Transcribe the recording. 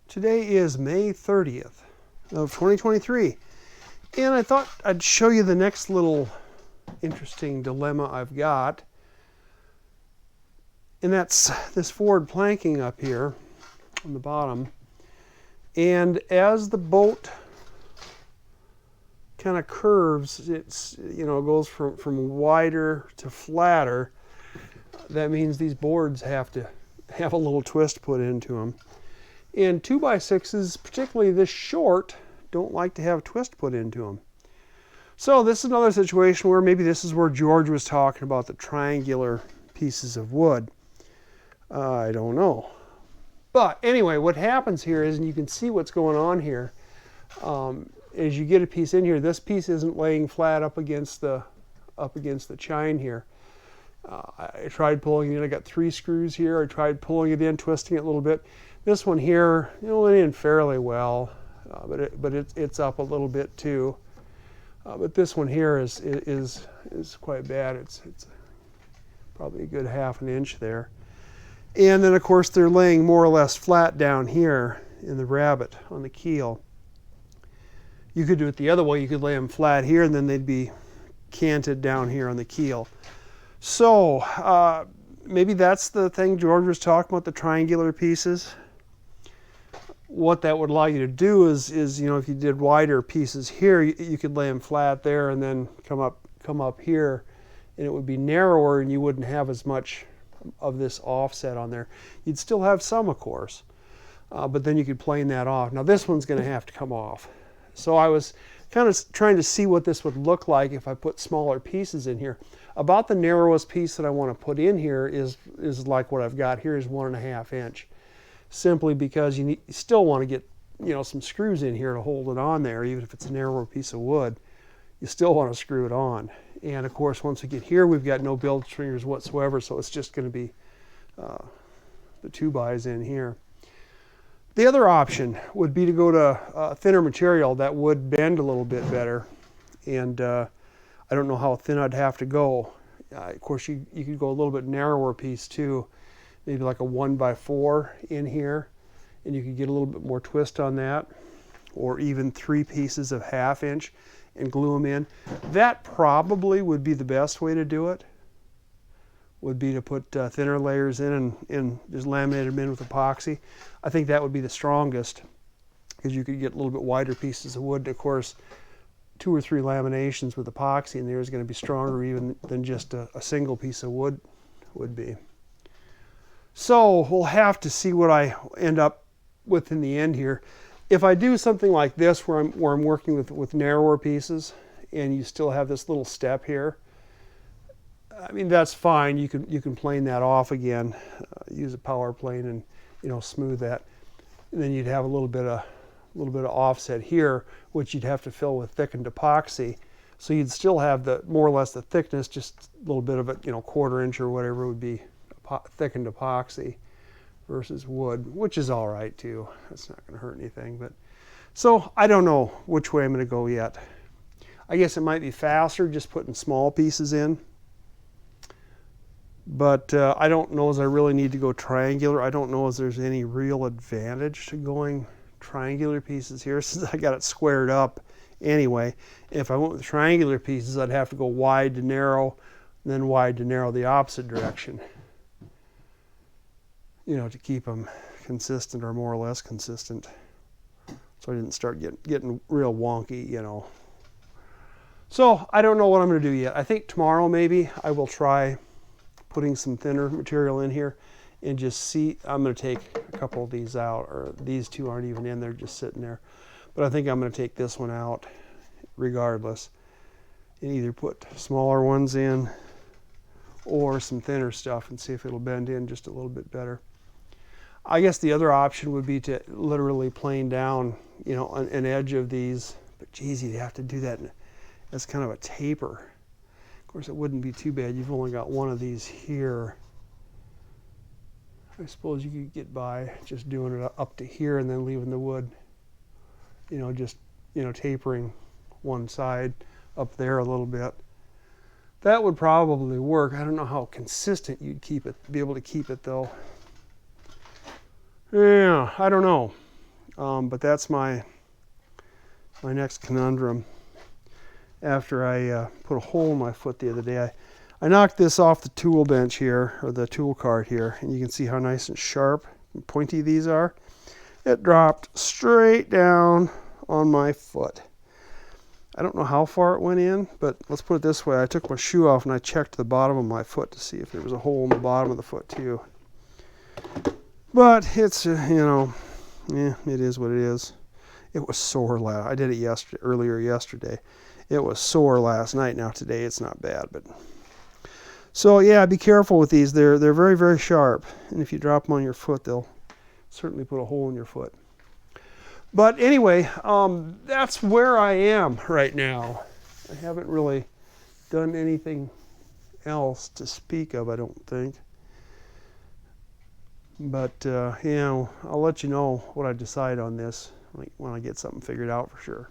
Today is May 30th of 2023, and I thought I'd show you the next little interesting dilemma I've got, and that's this forward planking up here on the bottom. And as the boat kind of curves, goes from wider to flatter. That means these boards have to have a little twist put into them. And 2x6s, particularly this short, don't like to have a twist put into them. So this is another situation where maybe this is where George was talking about the triangular pieces of wood. I don't know. But anyway, what happens here is, and you can see what's going on here, as you get a piece in here, this piece isn't laying flat up against the chine here. I tried pulling it in. I got 3 screws here. I tried pulling it in, twisting it a little bit. This one here, it went in fairly well, but it's up a little bit too. But this one here is quite bad. It's probably a good ½ an inch there. And then of course they're laying more or less flat down here in the rabbet on the keel. You could do it the other way. You could lay them flat here, and then they'd be canted down here on the keel. So maybe that's the thing George was talking about, the triangular pieces. What that would allow you to do is if you did wider pieces here, you could lay them flat there and then come up here, and it would be narrower, and you wouldn't have as much of this offset on there. You'd still have some, of course, but then you could plane that off. Now this one's going to have to come off. So I was kind of trying to see what this would look like if I put smaller pieces in here. About the narrowest piece that I want to put in here is like what I've got here, is 1½ inch. Simply because you still want to get some screws in here to hold it on there. Even if it's a narrower piece of wood, you still want to screw it on. And of course, once we get here, we've got no bilge stringers whatsoever, so it's just going to be the 2x in here. The other option would be to go to thinner material that would bend a little bit better. And I don't know how thin I'd have to go. Of course, you could go a little bit narrower piece too, maybe like a 1x4 in here, and you could get a little bit more twist on that, or even 3 pieces of ½ inch and glue them in. That probably would be the best way to do it, would be to put thinner layers in and just laminate them in with epoxy. I think that would be the strongest, because you could get a little bit wider pieces of wood. And of course, 2 or 3 laminations with epoxy in there is going to be stronger even than just a single piece of wood would be. So we'll have to see what I end up with in the end here. If I do something like this where I'm working with narrower pieces, and you still have this little step here, I mean, that's fine. You can plane that off again, use a power plane and smooth that, and then you'd have a little bit of offset here, which you'd have to fill with thickened epoxy. So you'd still have more or less the thickness, just a little bit of it, 1/4 inch or whatever would be thickened epoxy versus wood, which is all right too. That's not going to hurt anything. But so I don't know which way I'm going to go yet. I guess it might be faster just putting small pieces in. But I don't know as I really need to go triangular. I don't know as there's any real advantage to going triangular pieces here, since I got it squared up anyway. If I went with triangular pieces, I'd have to go wide to narrow, and then wide to narrow the opposite direction, to keep them consistent, or more or less consistent, so I didn't start getting real wonky, So I don't know what I'm going to do yet. I think tomorrow maybe I will try putting some thinner material in here and just see. I'm going to take a couple of these out, or these 2 aren't even in there, just sitting there. But I think I'm going to take this one out regardless, and either put smaller ones in or some thinner stuff and see if it'll bend in just a little bit better. I guess the other option would be to literally plane down, an edge of these. But geez, you'd have to do that as kind of a taper. Of course, it wouldn't be too bad. You've only got one of these here. I suppose you could get by just doing it up to here and then leaving the wood, tapering one side up there a little bit. That would probably work. I don't know how consistent you'd be able to keep it though. Yeah, I don't know. But that's my next conundrum. After I put a hole in my foot the other day, I knocked this off the tool bench here, or the tool cart here, and you can see how nice and sharp and pointy these are. It dropped straight down on my foot. I don't know how far it went in, but let's put it this way. I took my shoe off and I checked the bottom of my foot to see if there was a hole in the bottom of the foot too. But it's, you know, yeah, it is what it is. It was sore I did it earlier yesterday. It was sore last night. Now today it's not bad, but so yeah, be careful with these. They're very, very sharp, and if you drop them on your foot, they'll certainly put a hole in your foot. But anyway, that's where I am right now. I haven't really done anything else to speak of, I don't think. But you know, I'll let you know what I decide on this when I get something figured out for sure.